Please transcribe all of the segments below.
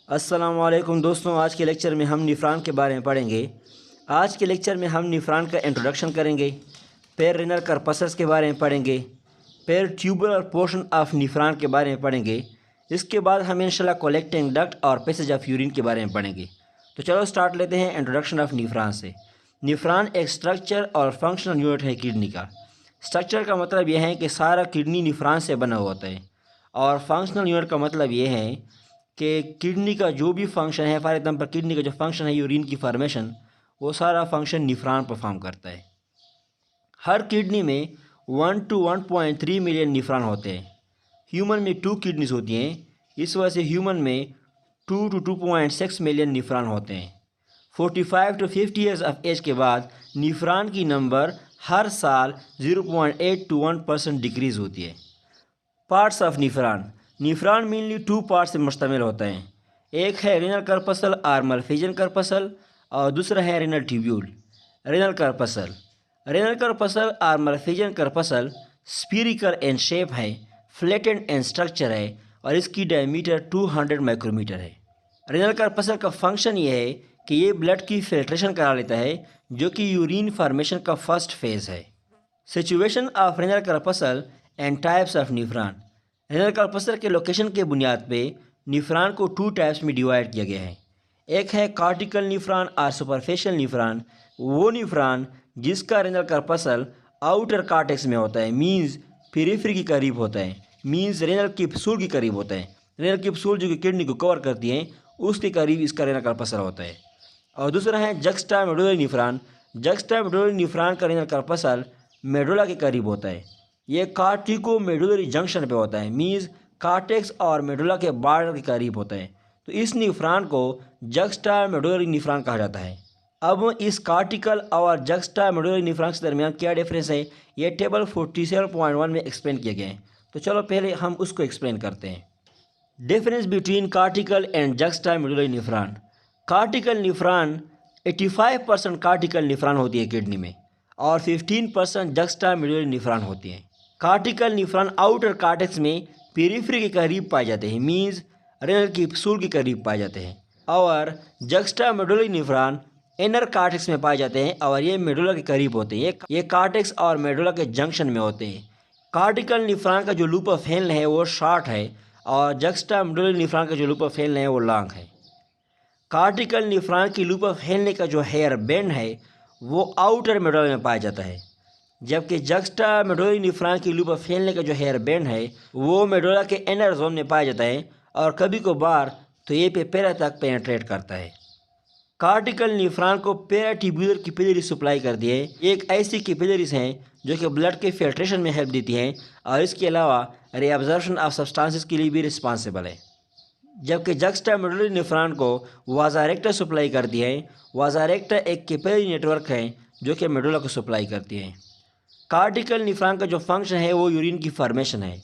अस्सलाम वालेकुम दोस्तों, आज के लेक्चर में हम निफ्रान के बारे में पढ़ेंगे। आज के लेक्चर में हम निफ्रान का इंट्रोडक्शन करेंगे, फिर रेनल कर्पसस के बारे में पढ़ेंगे, फिर ट्यूबुलर पोर्शन ऑफ निफ्रान के बारे में पढ़ेंगे। इसके बाद हम इंशाल्लाह कलेक्टिंग डक्ट और पैसेज ऑफ यूरिन के बारे में पढ़ेंगे। तो चलो स्टार्ट लेते हैं इंट्रोडक्शन ऑफ निफ्रान से। निफ्रान एक स्ट्रक्चर और फंक्शनल यूनिट है किडनी का। स्ट्रक्चर का मतलब यह है कि सारा किडनी निफ्रान से बना हुआ होता है, और फंक्शनल यूनिट का मतलब ये है कि किडनी का जो भी फंक्शन है, फॉर एग्जांपल किडनी का जो फंक्शन है यूरिन की फॉर्मेशन, वो सारा फंक्शन निफ्रान परफॉर्म करता है। हर किडनी में 1 to 1.3 मिलियन निफ्रान होते हैं। ह्यूमन में 2 किडनीज होती हैं, इस वजह से ह्यूमन में 2 to 2.6 मिलियन निफ्रान होते हैं। 45 to 50 ईयर्स ऑफ एज के बाद निफ्रान की नंबर हर साल 0.8 to 1% डिक्रीज़ होती है। Parts of nephron. Nephron mainly 2 parts से मुश्तमिल होता है। एक है रेनल कर्पसल और मल्फिजन कर्पसल, और दूसरा है रेनल ट्यूब्यूल। रेनल कर्पसल और मल्फिजन कर्पसल स्फीरिकल इन शेप है, फ्लैटेंड इन स्ट्रक्चर है, और इसकी डायमीटर 200 माइक्रोमीटर है। रेनल कर्पसल का फंक्शन ये है कि ये ब्लड की फिल्ट्रेशन करा लेता है, जो कि यूरिन फॉर्मेशन का फर्स्ट फेज़ है। Situation of renal corpuscle and types of nephron. Renal corpuscle के लोकेशन के बुनियाद पे निफ्रान को 2 टाइप्स में डिवाइड किया गया है। एक है कार्टिकल निफ्रान और सुपरफिशियल निफ्रान। वो निफ्रान जिसका रेनल कर्पसल आउटर कार्टेक्स में होता है, मींस पेरिफेरी के करीब होता है, मींस रेनल कैप्सूल के करीब होता है। रेनल कैप्सूल जो कि किडनी को कवर करती है, उसके करीब इसका रेनल कर्पसल होता है। और दूसरा है जक्स्टामेडुलरी निफ्रान। जक्स्टामेडुलरी निफ्रान का रेनल कर्पसल मेडुला के करीब होता है। ये कार्टिको मेडुलरी जंक्शन पे होता है, मींस कार्टेक्स और मेडुला के बॉर्डर के करीब होता है। तो इस निफ्रान को जक्स्टामेडुलरी निफ्रान कहा जाता है। अब इस कार्टिकल और जक्स्टामेडुलरी निफ्रान के दरमियान क्या डिफरेंस है, ये टेबल 47.1 में एक्सप्लेन किए गए हैं। तो चलो पहले हम उसको एक्सप्लेन करते हैं। Difference between cortical and juxtamedullary nephron. Cortical nephron 85% cortical nephron होती है किडनी में, और 15% जक्स्टामेडुलरी निफ्रान होती है। कार्टिकल निफ्रान आउटर कार्टेक्स में पेरिफेरी के करीब पाए जाते हैं, मींस रेनल कैप्सूल के करीब पाए जाते हैं, और जक्स्टामेडुलरी निफ्रान इनर कार्टेक्स में पाए जाते हैं, और ये मेडुला के करीब होते हैं। ये कार्टेक्स और मेडुला के जंक्शन में होते हैं। कार्टिकल निफ्रान का जो लूप ऑफ हेलन है वो शॉर्ट है, और जक्स्टामेडुलरी निफ्रान का जो लूप ऑफ हेलन है वो लॉन्ग है। कार्टिकल निफ्रान की लूप ऑफ हेलन का जो हेयर बैंड है वो आउटर मेडुला में पाया जाता है, जबकि जक्स्टामेडुलरी निफ्रान की लूप ऑफ हेलन का जो हेयर बैंड है वो मेडुला के इनर जोन में पाया जाता है, और कभी कभार तो ये पेरा तक पेनिट्रेट करता है। कार्टिकल निफ्रान को पेराट्यूब्यूलर कैपिलरी सप्लाई करती है। एक ऐसी कैपिलरीज हैं जो कि ब्लड के फिल्ट्रेशन में हेल्प देती हैं, और इसके अलावा रीअब्जॉर्प्शन ऑफ सब्सटेंसेस के लिए भी रिस्पॉन्सिबल है। जबकि जक्स्टामेडुलरी निफ्रान को वाजारेक्टा सप्लाई करती है। वाजारेक्टा एक कैपिलरी नेटवर्क है जो कि मेडुला को सप्लाई करती है। कार्टिकल निफ्रान का जो फंक्शन है वो यूरिन की फॉर्मेशन है,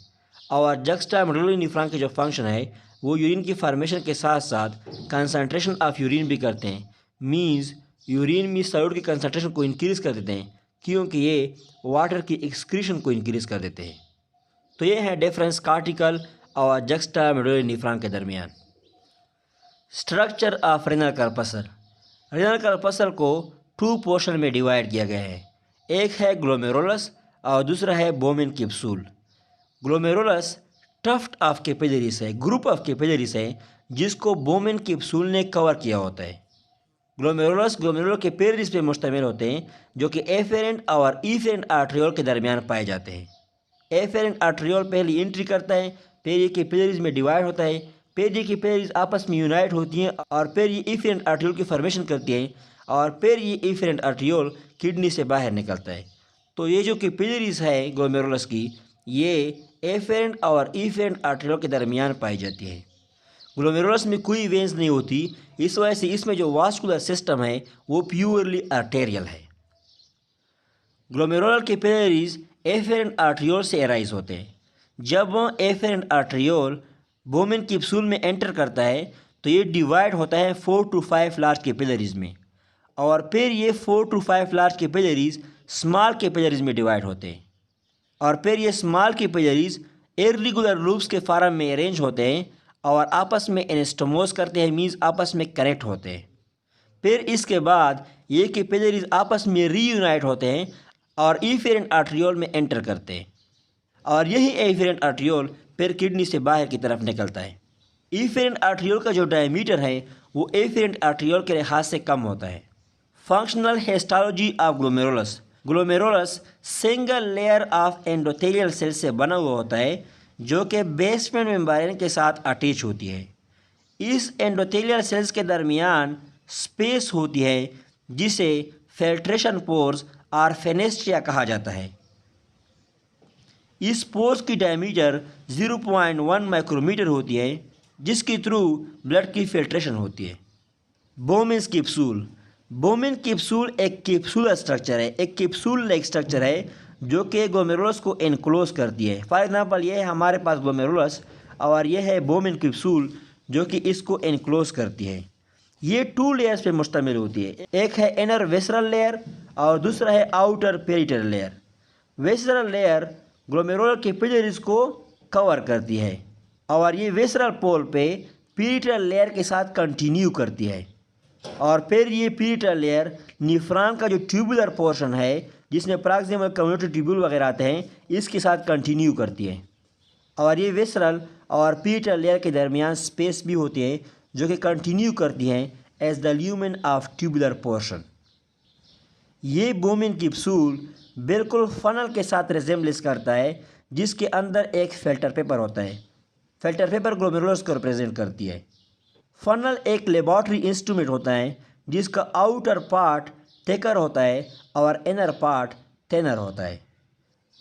और जक्स्टामेडुलरी निफ्रान का जो फंक्शन है वो यूरिन की फॉर्मेशन के साथ साथ कंसंट्रेशन ऑफ यूरिन भी करते हैं, मींस यूरिन में सॉल्यूट की कंसंट्रेशन को इंक्रीज़ कर देते हैं, क्योंकि ये वाटर की एक्सक्रीशन को इंक्रीज़ कर देते हैं। तो ये है डिफरेंस कार्टिकल और जक्स्टामेडुलरी निफ्रान के दरमियान। Structure of renal corpuscle. Renal corpuscle को 2 पोर्शन में डिवाइड किया गया है। एक है ग्लोमेरुलस और दूसरा है Bowman capsule. Glomerulus tuft of capillaries है, ग्रुप ऑफ कैपिलरीज है, जिसको बोमेन कैप्सूल ने कवर किया होता है। ग्लोमेरुलस ग्लोमेरुलर कैपिलरीज पे मुश्तमिल होते हैं, जो कि एफेरेंट और इफेरेंट आर्टरियोल के दरमियान पाए जाते हैं। एफेरेंट आर्टरियोल पहले एंट्री करता है, फिर ये कैपिलरीज में डिवाइड होता है, फिर ये कैपिलरीज आपस में यूनाइट होती हैं, और फिर ये इफेरेंट आर्टरियोल की फॉर्मेशन करती हैं, और फिर ये इफेरेंट आर्टरियोल किडनी से बाहर निकलता है। तो ये जो कैपिलरीज है ग्लोमेरुलस की, ये एफेरेंट और इफेरेंट आर्टरियोल के दरमियान पाई जाती है। ग्लोमेरुलस में कोई वेंस नहीं होती, इस वजह से इसमें जो वास्कुलर सिस्टम है वो प्योरली आर्टेरियल है। ग्लोमेरुलर कैपिलरीज एफेरेंट आर्टरियोल से एराइज होते हैं। जब एफेरेंट आर्टरियोल बोमेन कैप्सूल में एंटर करता है तो ये डिवाइड होता है 4 to 5 लार्ज कैपिलरीज में, और फिर ये 4 to 5 large capillaries small capillaries में डिवाइड होते हैं, और फिर ये स्मॉल कैपिलरीज इर्रेगुलर लूप्स के फॉर्म में अरेंज होते हैं, और आपस में एनास्टोमोस करते हैं, मीन्स आपस में कनेक्ट होते हैं। फिर इसके बाद ये कैपिलरीज आपस में रीयूनाइट होते हैं और एफेरेंट आर्टरियोल में एंटर करते हैं और यही एफेरेंट आर्टरियोल फिर किडनी से बाहर की तरफ निकलता है। एफेरेंट आर्टरियोल का जो डायमीटर है वो एफेरेंट आर्टरियोल के लिहाज से कम होता है। Functional histology of glomerulus. Glomerulus single layer of endothelial cell से बना हुआ होता है जो कि बेसमेंट मेम्ब्रेन के साथ अटैच होती है। इस एंडोथेलियल सेल्स के दरमियान स्पेस होती है जिसे फिल्ट्रेशन पोर्स और फेनेस्ट्रिया कहा जाता है। इस पोर्स की डायमीटर 0.1 माइक्रोमीटर होती है जिसके थ्रू ब्लड की फिल्ट्रेशन होती है। Bowman's capsule. बोमेन कैप्सूल एक कैप्सूल स्ट्रक्चर है, एक कैप्सूल लाइक स्ट्रक्चर है जो कि ग्लोमेरुलस को एनक्लोज करती है। फॉर एग्जांपल ये है हमारे पास ग्लोमेरुलस और ये है बोमेन कैप्सूल जो कि इसको एनक्लोज करती है। ये 2 लेयर्स पे मुश्तमिल होती है, एक है इनर वेसरल लेयर और दूसरा है outer parietal layer. Visceral layer glomerular capillaries को कवर करती है और ये वेसरल पोल पे पेरिटल लेयर के साथ कंटिन्यू करती है और फिर ये पेरिटल लेयर निफ्रॉन का जो ट्यूबुलर पोर्शन है जिसमें प्रॉक्सिमल कम्युनिटी ट्यूब्यूल वगैरह आते हैं इसके साथ कंटिन्यू करती है और ये वेसरल और पेरिटल लेयर के दरमियान स्पेस भी होती है जो कि कंटिन्यू करती हैं as the lumen of tubular portion. ये बोमेन कैप्सूल बिल्कुल फनल के साथ रिजेम्बलेंस करता है जिसके अंदर एक फिल्टर पेपर होता है। फिल्टर पेपर ग्लोमेरुलस को रिप्रेजेंट करती है। फनल एक लेबॉर्ट्री इंस्ट्रूमेंट होता है जिसका आउटर पार्ट थिकर होता है और इनर पार्ट थिनर होता है।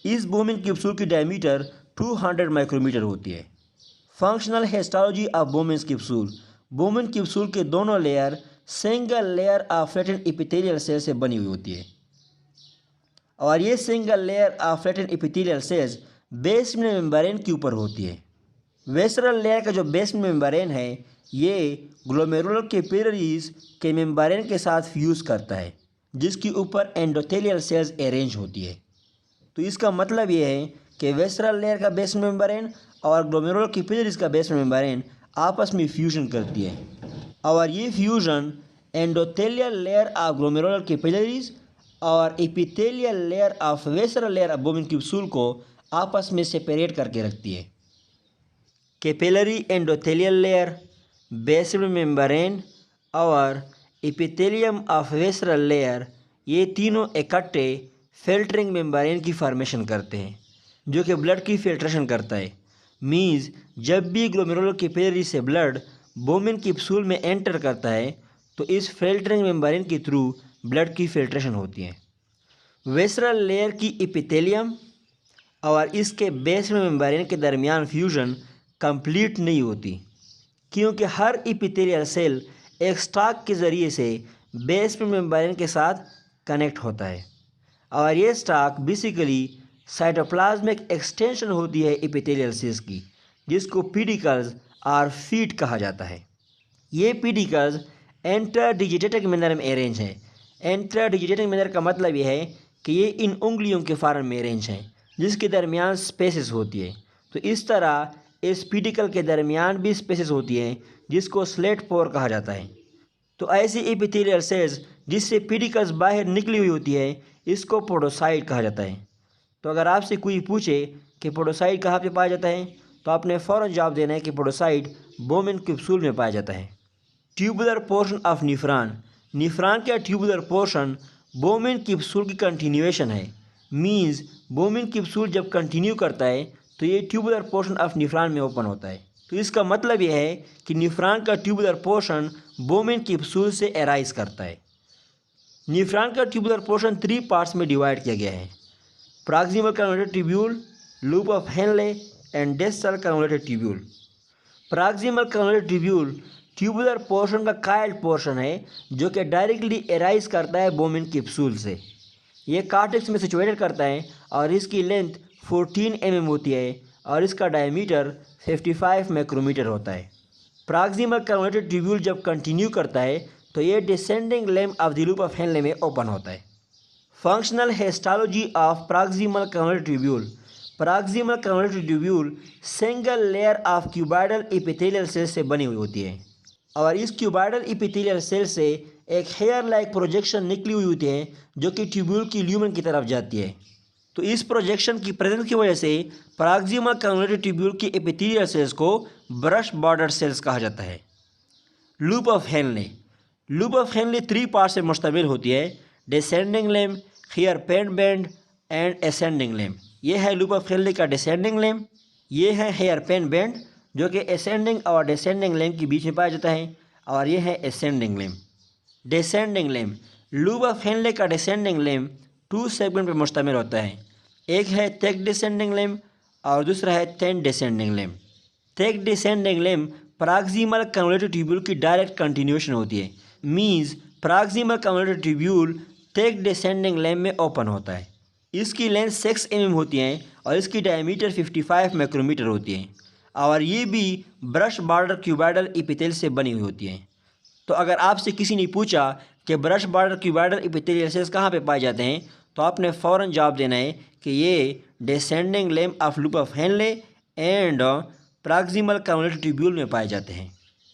इस बोमेन कैप्सूल की डायमीटर 200 माइक्रोमीटर होती है। Functional histology of Bowman capsule. Bowman capsule के दोनों layer single layer of flattened epithelial cell से बनी हुई होती है और ये single layer of flattened epithelial cells basement membrane के ऊपर होती है। वेसरल लेयर का जो बेसमेंट मेम्ब्रेन है ये ग्लोमेरुलर कैपिलरीज के मेम्ब्रेन के साथ फ्यूज़ करता है जिसके ऊपर एंडोथेलियल सेल्स अरेंज होती है। तो इसका मतलब ये है कि वेसरल लेयर का बेसमेंट मेम्ब्रेन और ग्लोमेरुलर कैपिलरीज का बेसमेंट मेम्ब्रेन आपस में फ्यूजन करती है और ये fusion endothelial layer of glomerular capillaries और epithelial layer of visceral layer of Bowman capsule को आपस में सेपरेट करके रखती है। Capillary endothelial layer, basement membrane और एपिथेलियम ऑफ वेसरल लेयर ये तीनों इकट्ठे फिल्टरिंग मेम्ब्रेन की फॉर्मेशन करते हैं जो कि ब्लड की फिल्ट्रेशन करता है। मीन्स जब भी ग्लोमेरुलर कैपिलरी से ब्लड बोमेन कैप्सूल में एंटर करता है तो इस फिल्टरिंग मेम्ब्रेन के थ्रू ब्लड की फिल्ट्रेशन होती है। वेसरल लेयर की एपिथेलियम और इसके बेसमेंट मेम्ब्रेन के दरमियान फ्यूजन कंप्लीट नहीं होती क्योंकि हर एपिथेलियल सेल एक स्टॉक के ज़रिए से बेसमेंट मेम्ब्रेन के साथ कनेक्ट होता है और ये स्टॉक बेसिकली साइटोप्लाज्मिक एक्सटेंशन होती है एपिथेलियल सेल्स की जिसको पेडिकल्स और फीट कहा जाता है। ये पेडिकल्स इंटरडिजिटेटिक मैनर में अरेंज हैं। इंटरडिजिटेटिक मैनर का मतलब ये है कि ये इन उंगलियों के फॉर्म में अरेंज हैं जिसके दरमियान स्पेसेस होती है। तो इस तरह इस पेडिकल के दरमियान भी स्पेसेस होती हैं जिसको स्लेट पोर कहा जाता है। तो ऐसी एपिथेलियल सेल्स जिससे पेडिकल्स बाहर निकली हुई होती है इसको पोडोसाइट कहा जाता है। तो अगर आपसे कोई पूछे कि पोडोसाइट कहाँ पे पाया जाता है तो आपने फ़ौरन जवाब देना है कि पोडोसाइट बोमेन कैप्सूल में पाया जाता है। Tubular portion of nephron. Nephron का ट्यूबुलर पोर्शन बोमेन कैप्सूल की कंटिन्यूएशन है। मीन्स बोमेन कैप्सूल जब कंटिन्यू करता है तो ये ट्यूबुलर पोर्शन ऑफ निफ्रॉन में ओपन होता है। तो इसका मतलब यह है कि निफ्रॉन का ट्यूबुलर पोर्शन बोमेन कैप्सूल से अराइज करता है। निफ्रॉन का ट्यूबुलर पोर्शन 3 पार्ट्स में डिवाइड किया गया है: proximal convoluted tubule, loop of Henle and distal convoluted tubule. Proximal convoluted tubule tubular portion का काइल्ड पोर्शन है जो कि डायरेक्टली अराइज करता है बोमेन कैप्सूल से। ये कार्टेक्स में सिचुएटेड करता है और इसकी लेंथ 14 mm होती है और इसका डायमीटर 55 माइक्रोमीटर होता है। प्रॉक्सिमल कन्वोल्यूटेड ट्यूब्यूल जब कंटिन्यू करता है तो ये descending limb of the loop of Henle में ओपन होता है। Functional histology of proximal convoluted tubule. Proximal convolutive tubule single layer of cuboidal epithelial cell से बनी हुई होती है और इस क्यूबॉइडल एपिथेलियल सेल से एक हेयर लाइक प्रोजेक्शन निकली हुई होती है जो कि ट्यूब्यूल की ल्यूमेन की तरफ जाती है। तो इस प्रोजेक्शन की प्रेजेंस की वजह से प्रॉक्सिमल कन्वोल्यूटिव ट्यूब्यूल की एपिथेलियल सेल्स को ब्रश बॉर्डर सेल्स कहा जाता है। Loop of Henle. Loop of Henle 3 part से मुश्तमिल होती है, descending limb, hairpin bend and ascending limb. ये है लूप ऑफ हेनले का डिसेंडिंग लिम्ब। ये है हेयर पेन बैंड जो कि असेंडिंग और डिसेंडिंग लिम्ब के बीच में पाया जाता है और ये है ascending limb. Descending limb. Loop of Henle का डिसेंडिंग लिम्ब 2 सेगमेंट पर मुश्तमिल होता है। एक है थिक डिसेंडिंग लिम्ब और दूसरा है thin descending limb. Thick descending limb proximal convolutive tubule की डायरेक्ट कंटिन्यूएशन होती है। Means proximal convolutive tubule thick descending limb में ओपन होता है। इसकी लेंथ 6 mm होती है और इसकी डायमीटर 55 माइक्रोमीटर होती है और ये भी ब्रश बॉर्डर क्यूबॉइडल एपिथेलियल से बनी हुई होती है। तो अगर आपसे किसी ने पूछा कि brush border cuboidal epithelial sales कहाँ पे पाए जाते हैं तो आपने फ़ौरन जवाब देना है कि ये descending limb of loop of Henle and proximal convolutive tubule में पाए जाते हैं।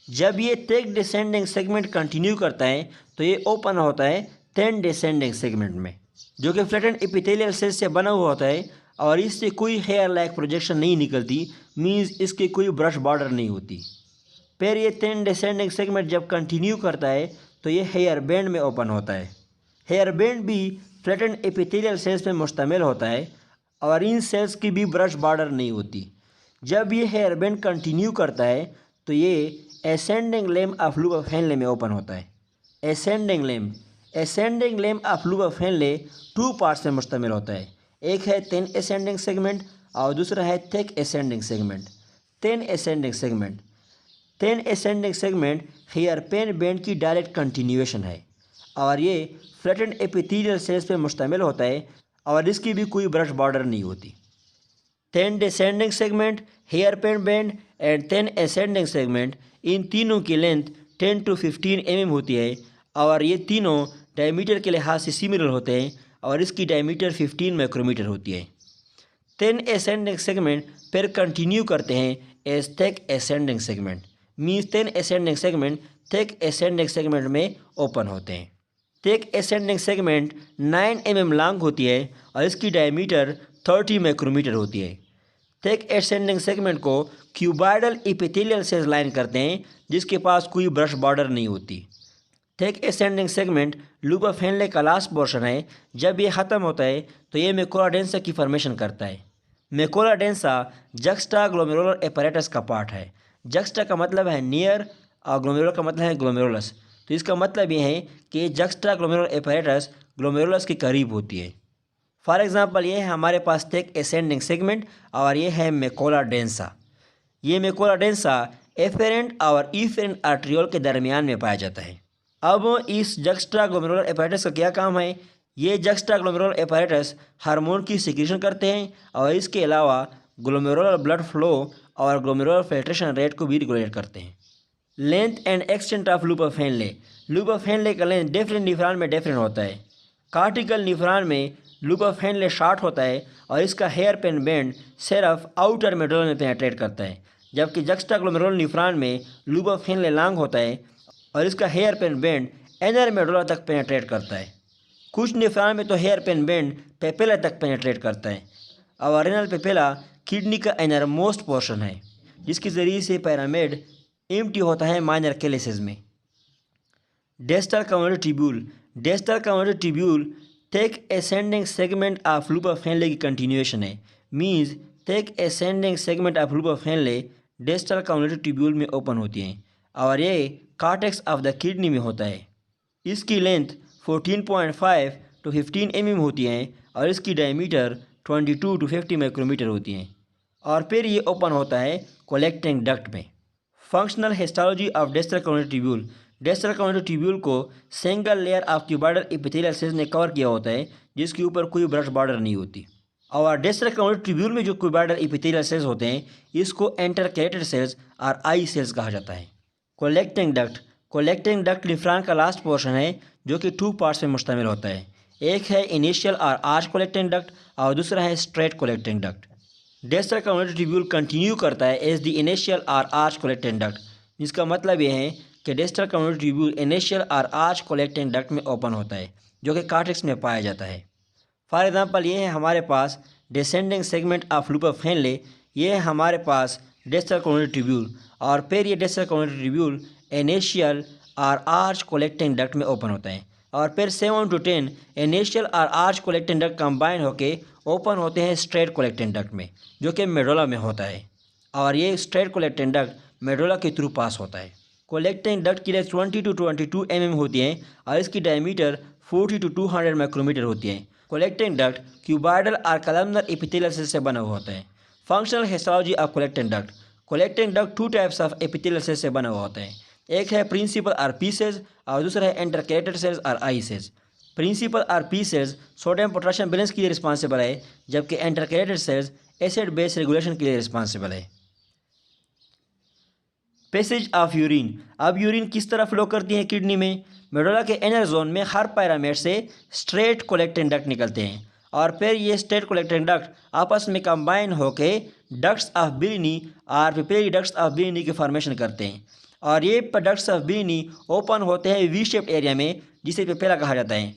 जब ये थिक डिसेंडिंग सेगमेंट कंटिन्यू करता है तो ये ओपन होता है थिन डिसेंडिंग सेगमेंट में जो कि फ्लैटेंड एपिथेलियल सेल से बना हुआ होता है और इससे कोई हेयर लाइक प्रोजेक्शन नहीं निकलती। मींस इसकी कोई ब्रश बॉर्डर नहीं होती। फिर ये थिन डिसेंडिंग सेगमेंट जब कंटिन्यू करता है तो ये हेयर बैंड में ओपन होता है। हेयर बैंड भी फ्लैटेंड एपिथेलियल सेल्स में मुश्तमिल होता है और इन सेल्स की भी ब्रश बॉर्डर नहीं होती। जब ये हेयर बैंड कंटिन्यू करता है तो ये ascending limb of loop of Henle में ओपन होता है। Ascending limb. Ascending limb of loop of Henley 2 part से मुश्तमिल होता है। एक है थिन असेंडिंग सेगमेंट और दूसरा है thick ascending segment. Thin ascending segment. Thin ascending segment hairpin bend की डायरेक्ट कंटिन्यूएशन है और ये फ्लैटेंड एपिथेलियल सेल्स पे मुश्तमिल होता है और इसकी भी कोई ब्रश बॉर्डर नहीं होती। Thin descending segment, hairpin bend and thin ascending segment, इन तीनों की लेंथ 10 to 15 mm होती है और ये तीनों डायमीटर के लिहाज से सिमिलर होते हैं और इसकी डायमीटर 15 माइक्रोमीटर होती है। थिन असेंडिंग सेगमेंट फिर कंटिन्यू करते हैं as thick ascending segment. Means thin ascending segment thick ascending segment में ओपन होते हैं। Thick ascending segment 9 mm long होती है और इसकी डायमीटर 30 माइक्रोमीटर होती है। थिक असेंडिंग सेगमेंट को क्यूबॉइडल एपिथेलियल सेल्स लाइन करते हैं जिसके पास कोई ब्रश बॉर्डर नहीं होती। Thick ascending segment loop of Henle का लास्ट पोर्शन है। जब ये ख़त्म होता है तो ये मैकुला डेंसा की फॉर्मेशन करता है। Macula densa juxta glomerular apparatus का पार्ट है। जक्स्टा का मतलब है नियर और ग्लोमेरुलर का मतलब है ग्लोमेरुलस। तो इसका मतलब ये है कि जक्स्टा ग्लोमेरुलर एपैरेटस ग्लोमेरुलस के करीब होती है। फॉर एग्जांपल ये है हमारे पास थिक असेंडिंग सेगमेंट और ये है मैकुला डेंसा। ये मैकुला डेंसा एफेरेंट और इफेरेंट आर्ट्रियोल के दरमियान में पाया जाता है। अब इस जक्स्टा ग्लोमेरुलर एपैरेटस का क्या काम है? ये जक्स्टा ग्लोमेरुलर एपैरेटस हार्मोन की सिक्रीशन करते हैं और इसके अलावा ग्लोमेरुलर ब्लड फ्लो और ग्लोमेरुलर फिल्ट्रेशन रेट को भी रेगुलेट करते हैं। Length and extent of loop of Henle. Loop of Henle का लेंथ डिफरेंट निफ्रॉन में डिफरेंट होता है। कार्टिकल निफ्रॉन में लूप ऑफ हेनले शॉर्ट होता है और इसका हेयर पेन बैंड सिर्फ आउटर मेडुला में पेनिट्रेट करता है, जबकि जक्स्टा ग्लोमेरुलर निफ्रॉन में लूप ऑफ हेनले लॉन्ग होता है और इसका hairpin bend inner medulla तक पेनिट्रेट करता है। कुछ निफ्रॉन में तो हेयर पेन बैंड पेपिला तक पेनिट्रेट करता है और रेनल पेपिला किडनी का इनर मोस्ट पोर्शन है जिसके ज़रिए से पैरामिड एम्प्टी होता है माइनर कैलिसेस में। Distal convolutive tubule. Distal convolutive tubule thick ascending segment of loop of Henle की कंटिन्यूएशन है। Means thick ascending segment of loop of Henle distal convolutive tubule में ओपन होती हैं और ये कॉर्टेक्स ऑफ द किडनी में होता है। इसकी लेंथ 14.5 to 15 mm होती हैं और इसकी डायमीटर 22 to 50 माइक्रोमीटर होती हैं और फिर ये ओपन होता है कलेक्टिंग डक्ट में। Functional histology of distal convolutive tubule. Distal convolutive tubule को single layer of cuboidal epithelial cells ने कवर किया होता है जिसके ऊपर कोई ब्रश बॉर्डर नहीं होती। और डिस्टल कन्वोल्यूटिव ट्यूब्यूल में जो क्यूबॉइडल एपिथेलियल सेल्स होते हैं इसको इंटरकैलेटेड सेल्स और आई सेल्स कहा जाता है। Collecting duct. कलेक्टिंग डक्ट निफ्रॉन का लास्ट पोर्शन है जो कि 2 पार्ट्स में मुश्तमिल होता है। एक है इनिशियल और आर्च कलेक्टिंग डक्ट और दूसरा है straight collecting duct. Distal community tubule continue करता है एज द इनिशियल और आर्च कलेक्टिंग डक्ट। जिसका मतलब ये है कि डिस्टल कम्युनिटी ट्यूब्यूल इनिशियल और आर्च कलेक्टिंग डक्ट में ओपन होता है जो कि कार्टेक्स में पाया जाता है। फॉर एग्जांपल ये है हमारे पास descending segment of loop of Henle, ये है हमारे पास डिस्टल कम्युनिटी ट्यूब्यूल, और फिर ये डिस्टल कम्युनिटी ट्यूब्यूल इनिशियल और आर्च कलेक्टिंग डक्ट में ओपन होता है, और फिर 7 to 10 इनिशियल और आर्च कलेक्टिंग डक्ट कंबाइन होके ओपन होते हैं स्ट्रेट कलेक्टिंग डक्ट में जो कि मेडुला में होता है, और ये स्ट्रेट कलेक्टिंग डक्ट मेडुला के थ्रू पास होता है। कलेक्टिंग डक्ट की लेंथ 20 to 22 mm होती है और इसकी डायमीटर 40 to 200 माइक्रोमीटर होती है। कलेक्टिंग डक्ट क्यूबॉइडल और कलमनर एपिथेलियल सेल से बना हुआ होता है। Functional histology of collecting duct. Collecting duct 2 types of epithelial cell से बना हुआ होता है। एक है प्रिंसिपल और पी सेल्स और दूसरा है इंटरकैलेटेड सेल्स और आई सेल्स। प्रिंसिपल और P cells sodium potassium balance के लिए रिस्पॉन्सिबल है, जबकि intercalated cells acid base regulation के लिए रिस्पॉन्सिबल है। Passage of urine. अब यूरिन किस तरह फ्लो करती है किडनी में? मेडुला के इनर जोन में हर पैरामीड से स्ट्रेट कलेक्टिंग डक्ट निकलते हैं और फिर ये स्ट्रेट कलेक्टिंग डक्ट आपस में कंबाइन होके डक्ट्स ऑफ बिलिनी और पिपेली डक्ट्स ऑफ बिलिनी की फॉर्मेशन करते हैं, और ये डक्ट्स ऑफ बिलिनी ओपन होते हैं वी शेप्ड एरिया में जिसे पेपेला कहा जाता है।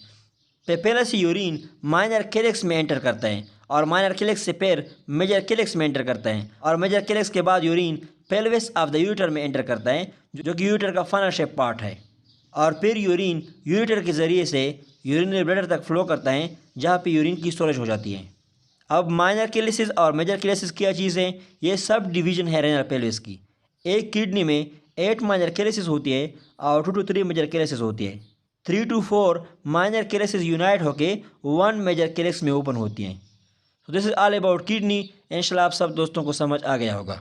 पेपेला से यूरिन माइनर कैलेक्स में एंटर करता है और माइनर कैलेक्स से फिर मेजर कैलेक्स में एंटर करता है, और मेजर कैलेक्स के बाद urine pelvis of the ureter में एंटर करता है जो कि यूरेटर का फनल शेप पार्ट है, और फिर यूरिन यूरेटर के ज़रिए से यूरिनरी ब्लैडर तक फ्लो करता है जहाँ पे यूरिन की स्टोरेज हो जाती है। अब माइनर कैलेसिस और मेजर कैलेसिस क्या चीज़ है? ये सब डिवीजन है रेनल पेल्विस की। एक किडनी में 8 माइनर कैलेसिस होती है और 2 to 3 मेजर कैलेसिस होती है। 3 to 4 माइनर कैलेसिस यूनाइट होके 1 मेजर कैलेक्स में ओपन होती हैं। तो this is all about kidney. इंशाल्लाह आप सब दोस्तों को समझ आ गया होगा।